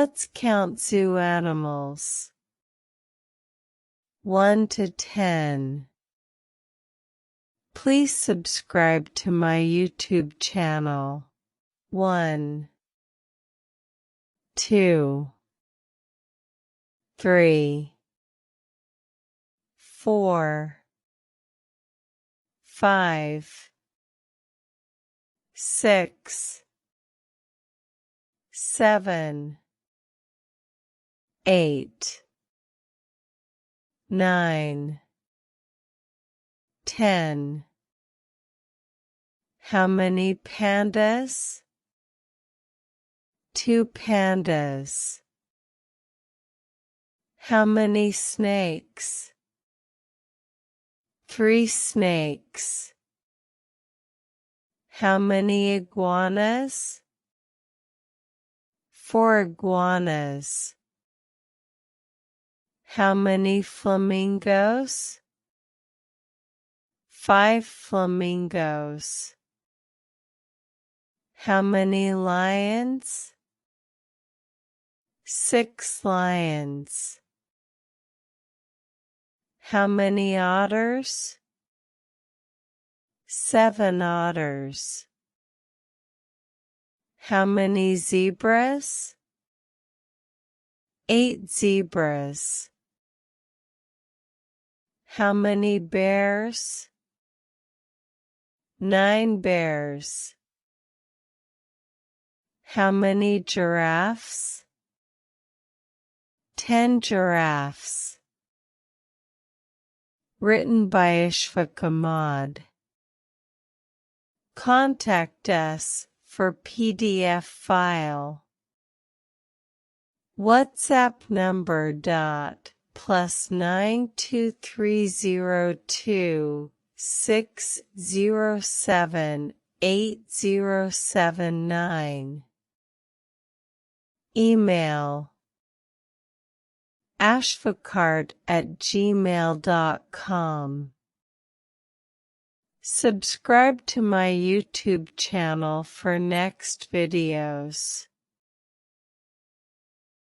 Let's count zoo animals. 1 to 10. Please subscribe to my YouTube channel. 1, 2, 3, 4, 5, 6, 7, 8, 9, 10. How many pandas? 2 pandas. How many snakes? 3 snakes. How many iguanas? 4 iguanas. How many flamingos? 5 flamingos. How many lions? 6 lions. How many otters? 7 otters. How many zebras? 8 zebras. How many bears? 9 bears. How many giraffes? 10 giraffes. Written by Ishfaq Ahmad. Contact us for PDF file. WhatsApp number +92302 607 8079. Email ashfaqart@gmail.com. Subscribe to my YouTube channel for next videos.